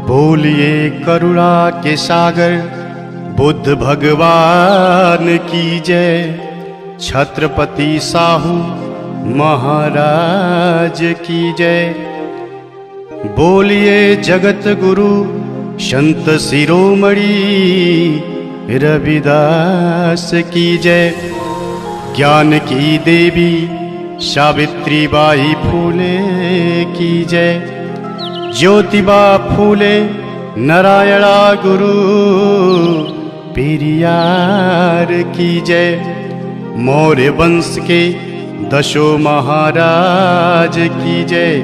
बोलिए करुणा के सागर बुद्ध भगवान की जय। छत्रपति साहू महाराज की जय। बोलिए जगत गुरु संत शिरोमणि रविदास की जय। ज्ञान की देवी सावित्री बाई फूले की जय। ज्योतिबा फूले नारायणा गुरु पेरियार की जय। मौर्य वंश के दशो महाराज की जय।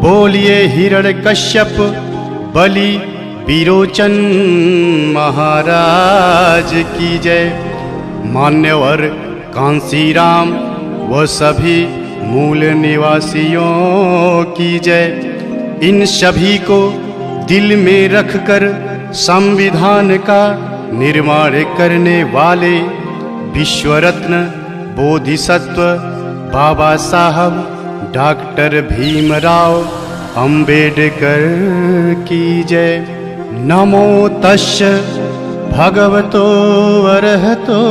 बोलिए हिरण्यकश्यप बलि विरोचन महाराज की जय। मान्यवर कांसीराम व सभी मूल निवासियों की जय। इन सभी को दिल में रखकर संविधान का निर्माण करने वाले विश्वरत्न बोधिसत्व बाबा साहब डॉक्टर भीमराव अंबेडकर की जय। नमो तस्य भगवतो अरहतो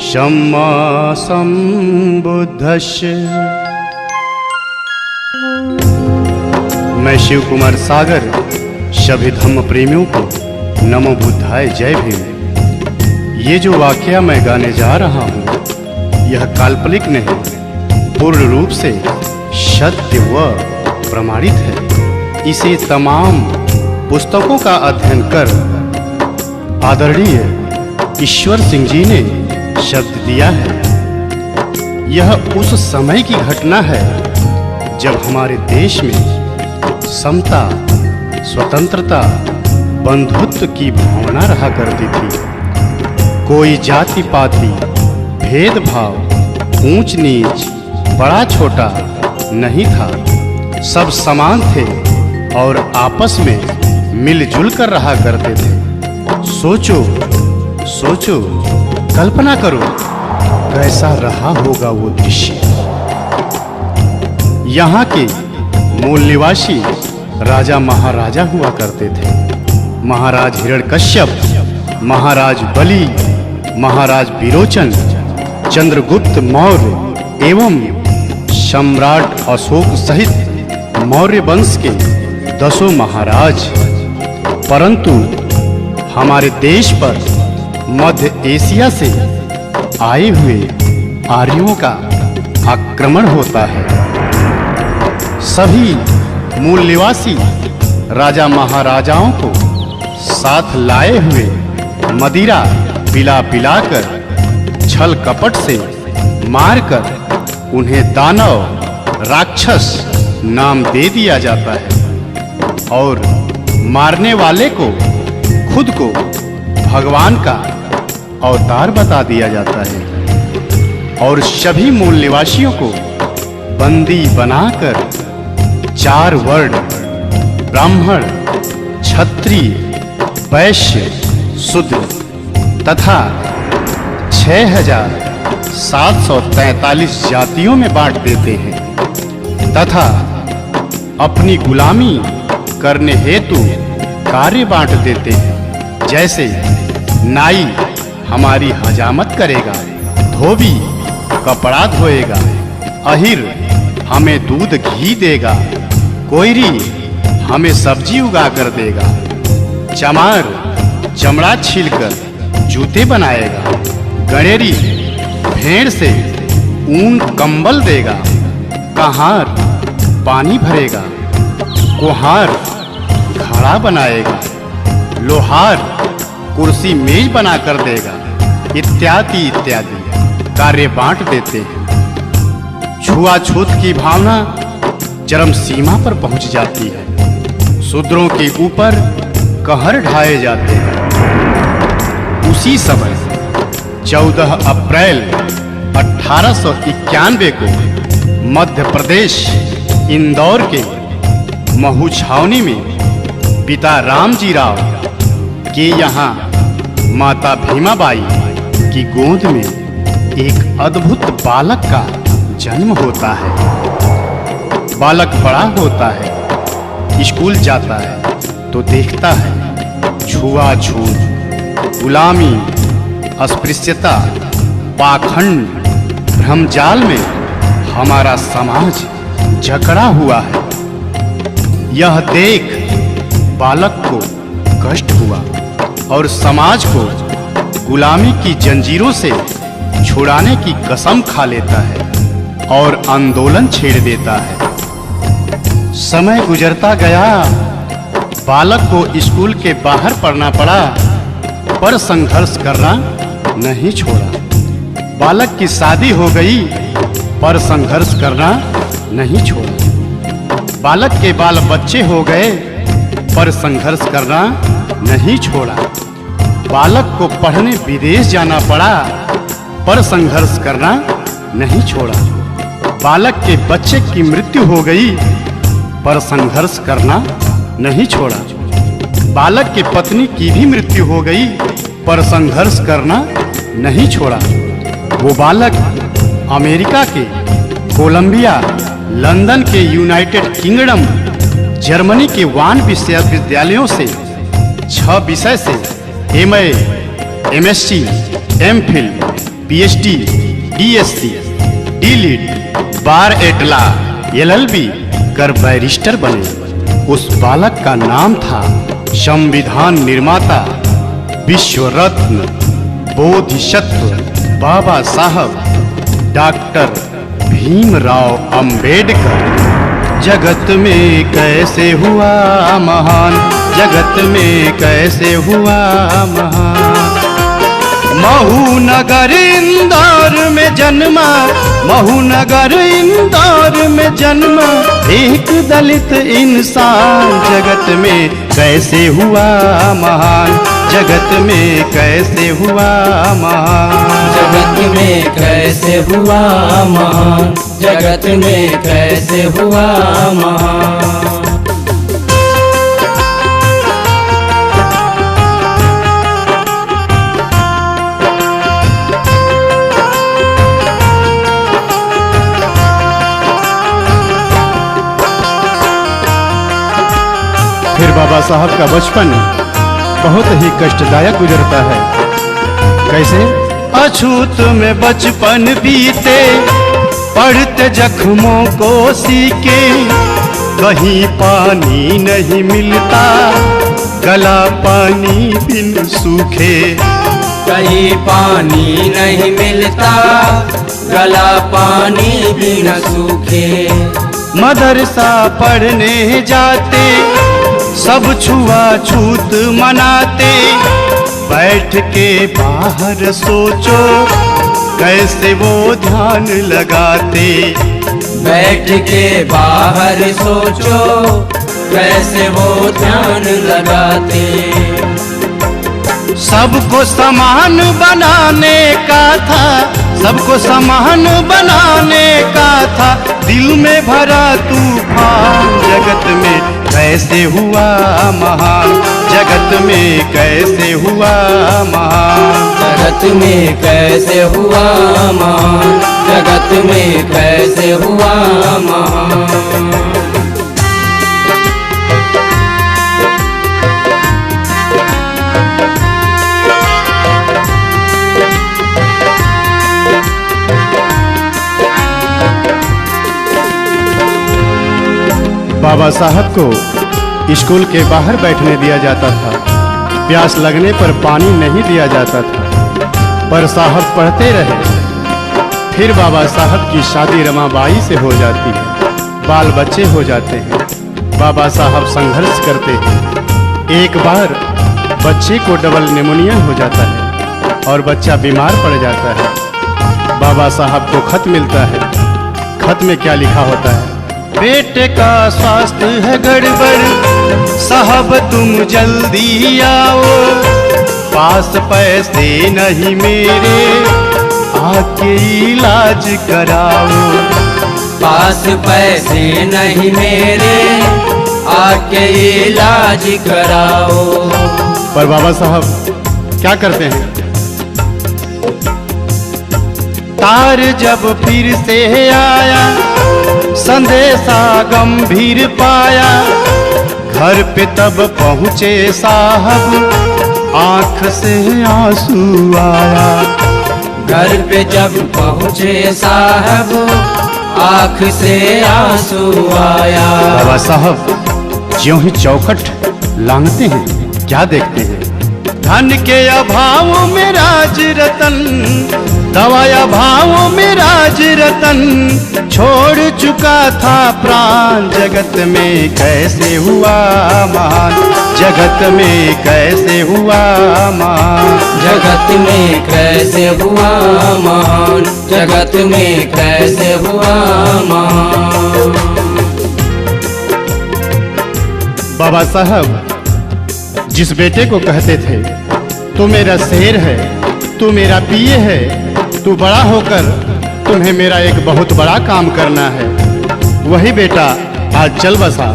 सम्मा संबुद्धस्य। मैं शिव कुमार सागर सभी धम्म प्रेमियों को नमो बुद्धाय जय भीम। ये जो वाकया मैं गाने जा रहा हूँ यह काल्पनिक नहीं, पूर्ण रूप से सत्य व प्रमाणित है। इसे तमाम पुस्तकों का अध्ययन कर आदरणीय ईश्वर सिंह जी ने शब्द दिया है। यह उस समय की घटना है जब हमारे देश में समता, स्वतंत्रता, बंधुत्व की भावना रहा करती थी। कोई जाति पाति, भेदभाव, ऊंच नीच, बड़ा छोटा नहीं था। सब समान थे और आपस में मिलजुल कर रहा करते थे। सोचो सोचो, कल्पना करो कैसा रहा होगा वो दृश्य। यहाँ के मूल निवासी राजा महाराजा हुआ करते थे। महाराज हिरण्यकश्यप, महाराज बलि, महाराज विरोचन, चंद्रगुप्त मौर्य एवं सम्राट अशोक सहित मौर्य वंश के 10 महाराज। परंतु हमारे देश पर मध्य एशिया से आए हुए आर्यों का आक्रमण होता है। सभी मूल निवासी राजा महाराजाओं को साथ लाए हुए मदिरा पिला पिलाकर, छल कपट से मारकर उन्हें दानव, राक्षस नाम दे दिया जाता है और मारने वाले को खुद को भगवान का अवतार बता दिया जाता है और सभी मूल निवासियों को बंदी बनाकर 4 वर्ण ब्राह्मण, क्षत्रिय, वैश्य, शूद्र तथा 6743 जातियों में बांट देते हैं तथा अपनी गुलामी करने हेतु कार्य बांट देते हैं। जैसे नाई हमारी हजामत करेगा, धोबी कपड़ा धोएगा, अहिर हमें दूध घी देगा, कोयरी हमें सब्जी उगा कर देगा, चमार चमड़ा छीलकर जूते बनाएगा, गणेरी भेड़ से ऊन कंबल देगा, कहार पानी भरेगा, कुम्हार घड़ा बनाएगा, लोहार कुर्सी मेज बना कर देगा, इत्यादि इत्यादि कार्य बांट देते हैं। छुआछूत की भावना चरम सीमा पर पहुंच जाती है। शूद्रों के ऊपर कहर ढाए जाते हैं। उसी समय 14 अप्रैल 1891 को मध्य प्रदेश इंदौर के महू छावनी में पिता रामजी राव के यहाँ माता भीमाबाई की गोद में एक अद्भुत बालक का जन्म होता है। बालक बड़ा होता है स्कूल जाता है तो देखता है छुआछूत, गुलामी, अस्पृश्यता, पाखंड, भ्रमजाल में हमारा समाज जकड़ा हुआ है। यह देख बालक को कष्ट हुआ और समाज को गुलामी की जंजीरों से छुड़ाने की कसम खा लेता है और आंदोलन छेड़ देता है। समय गुजरता गया, बालक को स्कूल के बाहर पढ़ना पड़ा, पर संघर्ष करना नहीं छोड़ा। बालक की शादी हो गई, पर संघर्ष करना नहीं छोड़ा। बालक के बाल बच्चे हो गए, पर संघर्ष करना नहीं छोड़ा। बालक को पढ़ने विदेश जाना पड़ा, पर संघर्ष करना नहीं छोड़ा। बालक के बच्चे की मृत्यु हो गई, पर संघर्ष करना नहीं छोड़ा। बालक की पत्नी की भी मृत्यु हो गई, पर संघर्ष करना नहीं छोड़ा। वो बालक अमेरिका के कोलंबिया, लंदन के यूनाइटेड किंगडम, जर्मनी के वान विश्वविद्यालयों से 6 विषय से MA, MSc, MPhil, PhD, DSc, DLitt, बार एट लॉ, LLB कर बैरिस्टर बने। उस बालक का नाम था संविधान निर्माता, विश्व रत्न, बोधिसत्व बाबा साहब डॉक्टर भीमराव अंबेडकर। जगत में कैसे हुआ महान, जगत में कैसे हुआ महान। महू नगर इंदौर में जन्मा, महू नगर इंदौर में जन्मा एक दलित इंसान। जगत में कैसे हुआ महान, जगत में कैसे हुआ महान। जगत में कैसे हुआ महान, जगत में कैसे हुआ महान। फिर बाबा साहब का बचपन बहुत ही कष्टदायक गुजरता है। कैसे? अछूत में बचपन बीते, पढ़ते जख्मों को सीके। कहीं पानी नहीं मिलता, गला पानी बिन सूखे। कहीं पानी नहीं मिलता, गला पानी बिन सूखे। मदरसा पढ़ने जाते, सब छुआछूत मनाते। बैठ के बाहर सोचो, कैसे वो ध्यान लगाते। बैठ के बाहर सोचो, कैसे वो ध्यान लगाते। सबको समान बनाने का था, सबको समान बनाने का था। दिल में भरा तूफान, जगत में कैसे हुआ महान, जगत में कैसे हुआ महान। जगत में कैसे हुआ महान, जगत में कैसे हुआ महान। बाबा साहब को स्कूल के बाहर बैठने दिया जाता था। प्यास लगने पर पानी नहीं दिया जाता था, पर साहब पढ़ते रहे। फिर बाबा साहब की शादी रमाबाई से हो जाती है, बाल बच्चे हो जाते हैं। बाबा साहब संघर्ष करते हैं। एक बार बच्चे को डबल निमोनिया हो जाता है और बच्चा बीमार पड़ जाता है। बाबा साहब को खत मिलता है। खत में क्या लिखा होता है? बेटे का स्वास्थ्य है गड़बड़, साहब तुम जल्दी आओ। पास पैसे नहीं मेरे, आके इलाज कराओ। पास पैसे नहीं मेरे, आके इलाज कराओ। पर बाबा साहब क्या करते हैं? तार जब फिर से आया, संदेशा गंभीर पाया। घर पे तब पहुँचे साहब, आँख से आंसू आया। घर पे जब पहुँचे साहब, आँख से आंसू आया। बाबा साहब ज्यों ही चौखट लांघते हैं, क्या देखते हैं? धन के अभाव में राज रतन, दवाया भावों में राज रतन छोड़ चुका था प्राण। जगत में कैसे हुआ महान, जगत में कैसे हुआ महान, जगत में कैसे हुआ महान, जगत में कैसे हुआ महान। बाबा साहब जिस बेटे को कहते थे तू मेरा शेर है, तू मेरा पिए है, तू बड़ा होकर तुम्हें मेरा एक बहुत बड़ा काम करना है, वही बेटा आज चल बसा।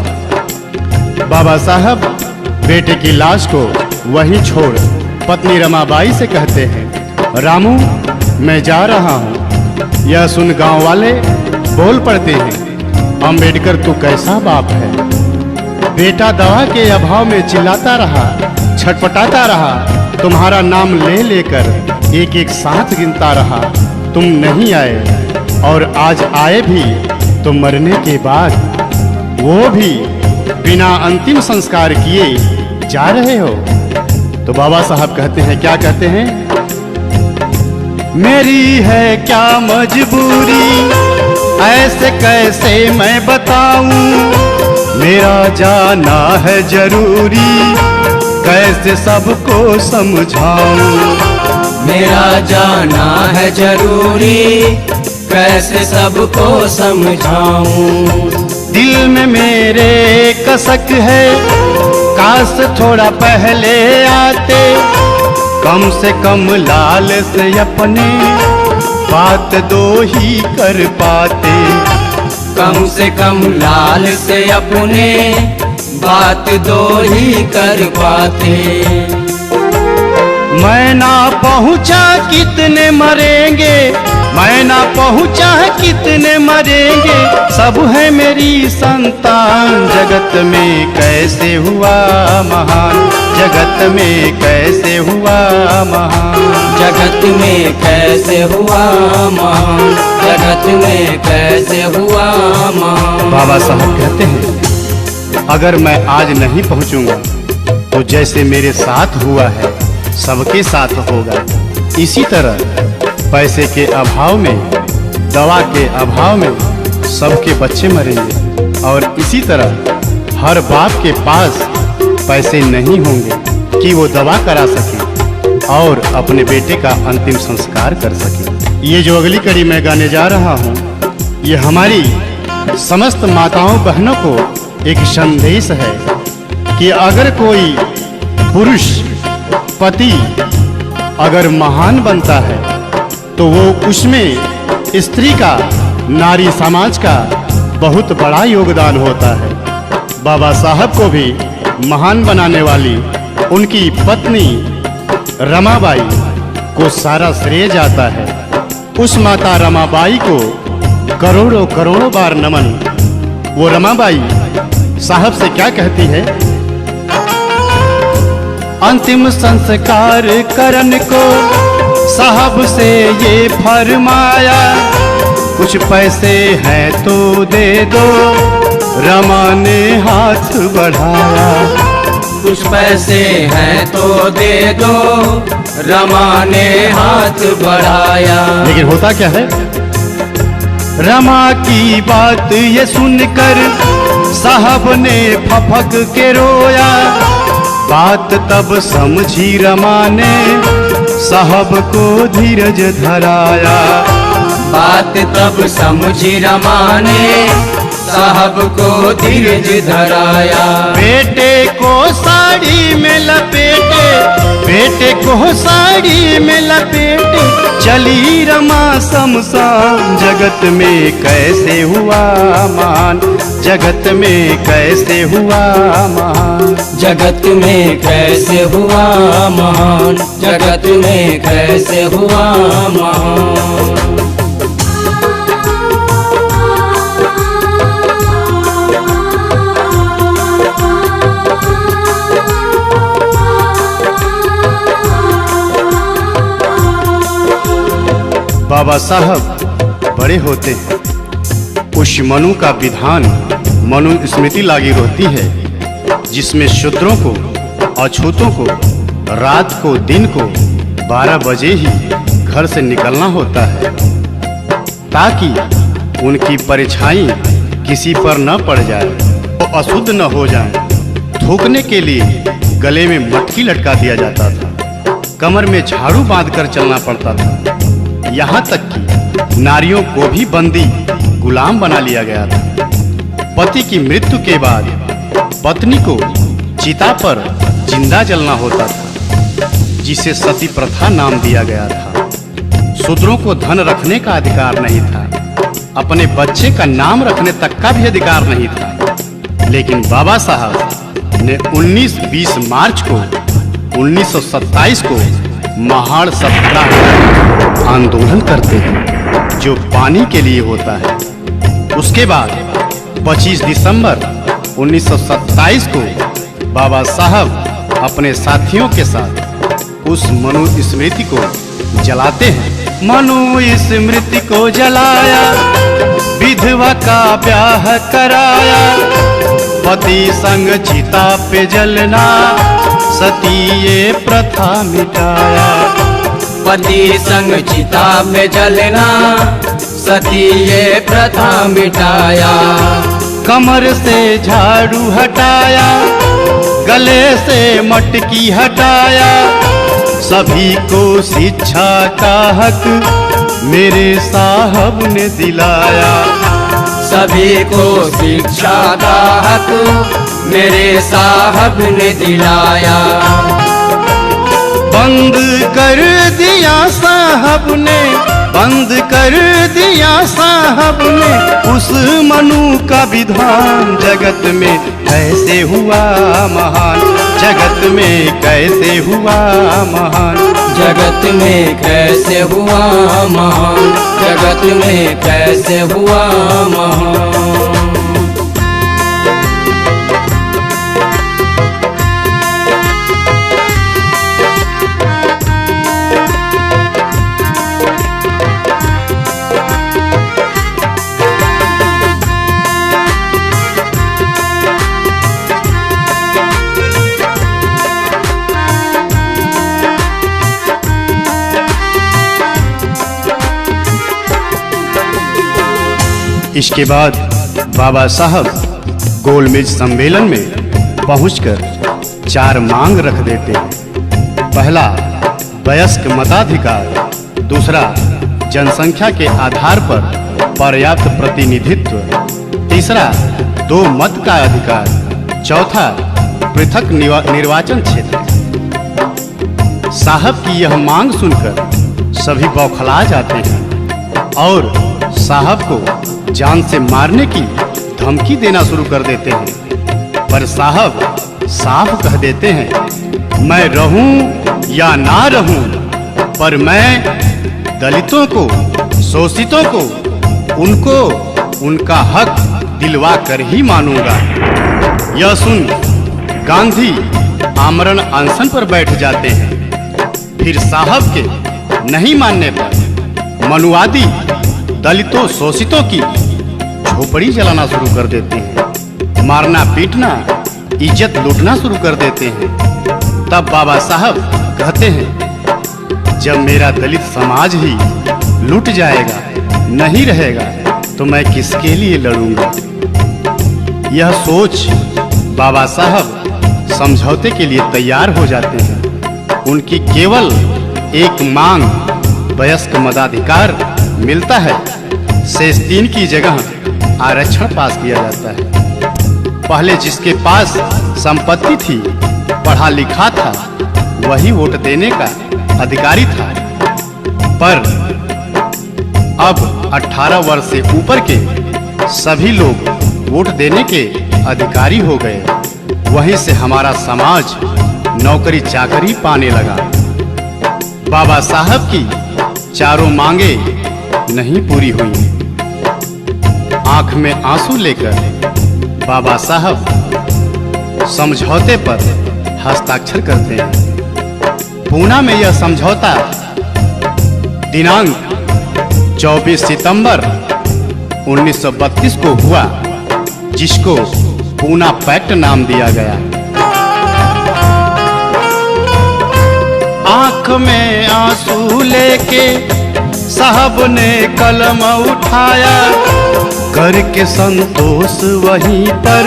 बाबा साहब बेटे की लाश को वहीं छोड़ पत्नी रमाबाई से कहते हैं, रामू मैं जा रहा हूँ। यह सुन गांव वाले बोल पड़ते हैं, अंबेडकर तू कैसा बाप है। बेटा दवा के अभाव में चिल्लाता रहा, छटपटाता रहा, तुम्हारा नाम ले लेकर एक एक सांस गिनता रहा। तुम नहीं आए और आज आए भी तो मरने के बाद, वो भी बिना अंतिम संस्कार किए जा रहे हो। तो बाबा साहब कहते हैं, क्या कहते हैं? मेरी है क्या मजबूरी, ऐसे कैसे मैं बताऊं, मेरा जाना है जरूरी, कैसे सबको समझाऊं। मेरा जाना है जरूरी, कैसे सबको समझाऊं। दिल में मेरे कसक है, काश थोड़ा पहले आते, कम से कम लाल से अपने बात दो ही कर पाते। कम से कम लाल से अपने बात दो ही कर पाते। मैं ना पहुंचा कितने मरेंगे, मैं ना पहुंचा कितने मरेंगे, सब है मेरी संतान। जगत में कैसे हुआ महान, जगत में कैसे हुआ महान, जगत में कैसे हुआ महान, जगत में कैसे हुआ महान। बाबा साहब कहते हैं, अगर मैं आज नहीं पहुंचूंगा तो जैसे मेरे साथ हुआ है सबके साथ होगा। इसी तरह पैसे के अभाव में, दवा के अभाव में सबके बच्चे मरेंगे, और इसी तरह हर बाप के पास पैसे नहीं होंगे कि वो दवा करा सके और अपने बेटे का अंतिम संस्कार कर सके। ये जो अगली कड़ी मैं गाने जा रहा हूँ, ये हमारी समस्त माताओं बहनों को एक संदेश है कि अगर कोई पुरुष पति अगर महान बनता है तो वो उसमें स्त्री का, नारी समाज का बहुत बड़ा योगदान होता है। बाबा साहब को भी महान बनाने वाली उनकी पत्नी रमाबाई को सारा श्रेय जाता है। उस माता रमाबाई को करोड़ों करोड़ों बार नमन। वो रमाबाई साहब से क्या कहती है? अंतिम संस्कार करन को साहब से ये फरमाया, कुछ पैसे हैं तो दे दो, रमा ने हाथ बढ़ाया। कुछ पैसे हैं तो दे दो, रमा ने हाथ बढ़ाया। लेकिन होता क्या है? रमा की बात ये सुनकर साहब ने फफक के रोया। बात तब समझी रमा ने साहब को धीरज धराया। बात तब समझी रमा ने साहब को धीरज धराया। बेटे को साड़ी में लपेटे, बेटे को साड़ी में लपेटे, चली रमा शमशान। जगत में कैसे हुआ महान, जगत में कैसे हुआ महान, जगत में कैसे हुआ महान, जगत में कैसे हुआ महान। बाबा साहब बड़े होते हैं, उस मनु का विधान मनु स्मृति लागी होती है, जिसमें शूद्रों को अछूतों को रात को दिन को 12 बजे ही घर से निकलना होता है, ताकि उनकी परछाई किसी पर न पड़ जाए, वो अशुद्ध न हो जाए। थूकने के लिए गले में मटकी लटका दिया जाता था, कमर में झाड़ू बांधकर चलना पड़ता था। यहाँ तक कि नारियों को भी बंदी गुलाम बना लिया गया था। पति की मृत्यु के बाद पत्नी को चिता पर जिंदा जलना होता था, जिसे सती प्रथा नाम दिया गया था। शूद्रों को धन रखने का अधिकार नहीं था, अपने बच्चे का नाम रखने तक का भी अधिकार नहीं था। लेकिन बाबा साहब ने 19-20 मार्च को 1927 को महाड़ सत्याग्रह आंदोलन करते हैं, जो पानी के लिए होता है। उसके बाद 25 दिसंबर 1927 को बाबा साहब अपने साथियों के साथ उस मनु स्मृति को जलाते हैं। मनु स्मृति को जलाया, विधवा का ब्याह कराया, पति संग चिता पे जलना, सती ये प्रथा मिटाया। पति संग चिता पे जलना, सती ये प्रथा मिटाया। कमर से झाड़ू हटाया, गले से मटकी हटाया, सभी को शिक्षा का हक मेरे साहब ने दिलाया। सभी को शिक्षा का हक मेरे साहब ने दिलाया। बंद कर दिया साहब ने, बंद कर दिया साहब ने उस मनु का विधान। जगत में कैसे हुआ महान, जगत में कैसे हुआ महान, जगत में कैसे हुआ महान, जगत में कैसे हुआ महान। इसके बाद बाबा साहब गोलमेज सम्मेलन में पहुंचकर 4 मांग रख देते हैं। पहला, वयस्क मताधिकार। दूसरा, जनसंख्या के आधार पर पर्याप्त प्रतिनिधित्व। तीसरा, 2 मत का अधिकार। चौथा, पृथक निर्वाचन क्षेत्र। साहब की यह मांग सुनकर सभी बौखला जाते हैं और साहब को जान से मारने की धमकी देना शुरू कर देते हैं। पर साहब साफ कह देते हैं, मैं रहूं या ना रहूं, पर मैं दलितों को, शोषितों को, उनको उनका हक दिलवा कर ही मानूंगा। यह सुन गांधी आमरण अनशन पर बैठ जाते हैं। फिर साहब के नहीं मानने पर मनुवादी दलितों शोषितों की झोपड़ी जलाना शुरू कर देते हैं, मारना पीटना, इज्जत लूटना शुरू कर देते हैं। तब बाबा साहब कहते हैं, जब मेरा दलित समाज ही लूट जाएगा, नहीं रहेगा, तो मैं किसके लिए लड़ूंगा। यह सोच बाबा साहब समझौते के लिए तैयार हो जाते हैं। उनकी केवल एक मांग, वयस्क मताधिकार मिलता है। शेष 3 की जगह आरक्षण पास किया जाता है। पहले जिसके पास संपत्ति थी पढ़ा लिखा था वही वोट देने का अधिकारी था, पर अब 18 वर्ष से ऊपर के सभी लोग वोट देने के अधिकारी हो गए। वहीं से हमारा समाज नौकरी चाकरी पाने लगा। बाबा साहब की चारों मांगे नहीं पूरी हुई। आंख में आंसू लेकर बाबा साहब समझौते पर हस्ताक्षर करते हैं। पूना में यह समझौता दिनांक 24 सितंबर 1932 को हुआ, जिसको पूना पैक्ट नाम दिया गया। आंख में आंसू लेके साहब ने कलम उठाया, करके संतोष वहीं पर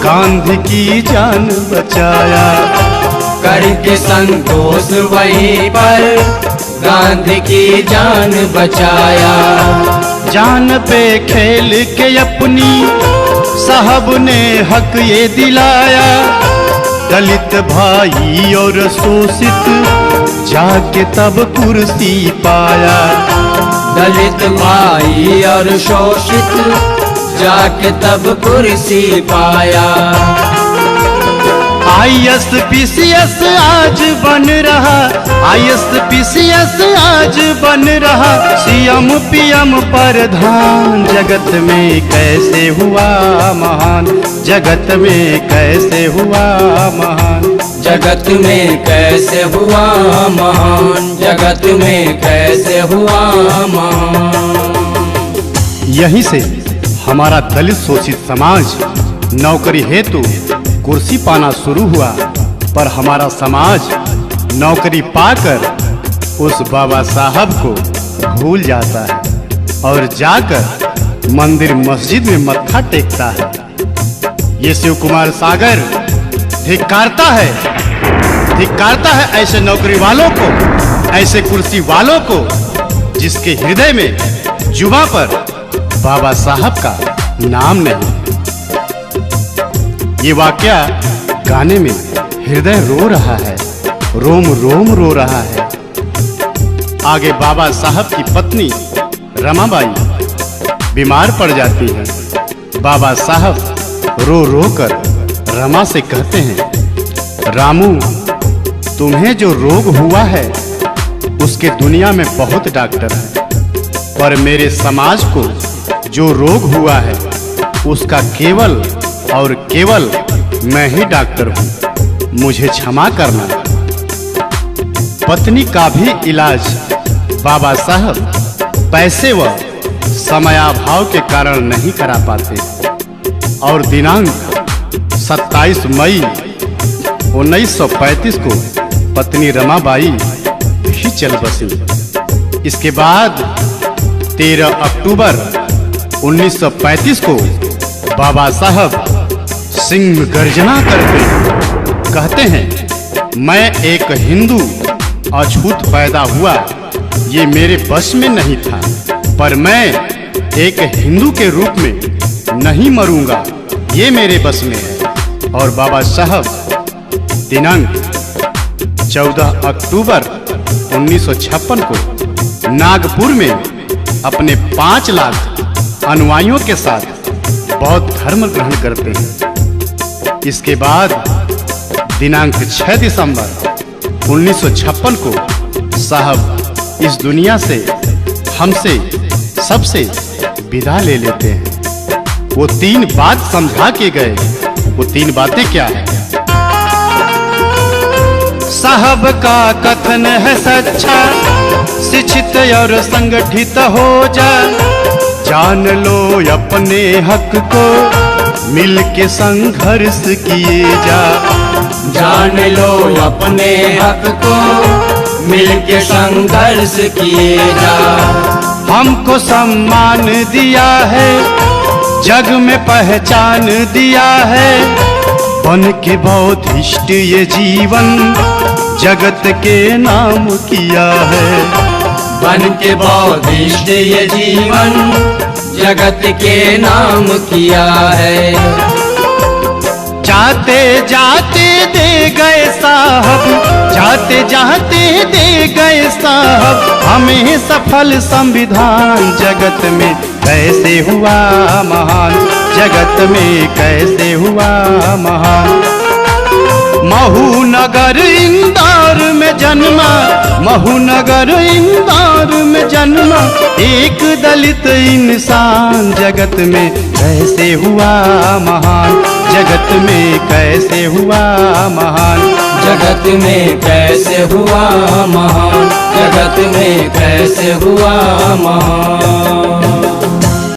गांधी की जान बचाया। करके संतोष वहीं पर गांधी की जान बचाया। जान पे खेल के अपनी साहब ने हक ये दिलाया, दलित भाई और शोषित जाके तब कुर्सी पाया। दलित भाई और शोषित जाके तब कुर्सी पाया। ISPCS आज बन रहा, ISPCS आज बन रहा, CM PM प्रधान। जगत में कैसे हुआ महान, जगत में कैसे हुआ महान, जगत में कैसे हुआ महान, जगत में कैसे हुआ महान। यहीं से हमारा दलित शोषित समाज नौकरी हेतु कुर्सी पाना शुरू हुआ, पर हमारा समाज नौकरी पाकर उस बाबा साहब को भूल जाता है और जाकर मंदिर मस्जिद में मत्था टेकता है। ये शिव कुमार सागर धिक्कारता है ऐसे नौकरी वालों को, ऐसे कुर्सी वालों को, जिसके हृदय में जुबां पर बाबा साहब का नाम नहीं। ये वाकया गाने में हृदय रो रहा है, रोम रोम रो रहा है। आगे बाबा साहब की पत्नी रमाबाई बीमार पड़ जाती है। बाबा साहब रो रो कर रमा से कहते हैं, रामू, तुम्हें जो रोग हुआ है उसके दुनिया में बहुत डॉक्टर हैं, पर मेरे समाज को जो रोग हुआ है उसका केवल और केवल मैं ही डॉक्टर हूँ, मुझे क्षमा करना। पत्नी का भी इलाज बाबा साहब पैसे व समयाभाव के कारण नहीं करा पाते और दिनांक 27 मई 1935 को पत्नी रमाबाई भी चल बसी। इसके बाद 13 अक्टूबर 1935 को बाबा साहब सिंह गर्जना करके कहते हैं, मैं एक हिंदू अछूत पैदा हुआ, ये मेरे बस में नहीं था, पर मैं एक हिंदू के रूप में नहीं मरूंगा, ये मेरे बस में है। और बाबा साहब दिनांक 14 अक्टूबर 1956 को नागपुर में अपने 5 लाख अनुयायियों के साथ बौद्ध धर्म ग्रहण करते हैं। इसके बाद दिनांक 6 दिसंबर 1956 को साहब इस दुनिया से हमसे सबसे विदा ले लेते हैं। वो 3 बात समझा के गए, वो 3 बातें क्या है? साहब का कथन है सच्चा, शिक्षित और संगठित हो जा, जान लो अपने हक को, मिल के संघर्ष किए जा। जान लो अपने हक को, मिल के संघर्ष किए जा। हमको सम्मान दिया है, जग में पहचान दिया है, बन के बौद्धिष्ट ये जीवन जगत के नाम किया है। बन के बौद्धिष्ट ये जीवन जगत के नाम किया है। जाते जाते दे गए साहब, जाते जाते दे गए साहब हमें सफल संविधान। जगत में कैसे हुआ महान, जगत में कैसे हुआ महान। महू नगर इंदौर में जन्मा, महू नगर इंदौर में जन्मा एक दलित इंसान। जगत में कैसे हुआ महान, जगत में कैसे हुआ महान। जगत में कैसे हुआ महान, जगत में कैसे हुआ महान।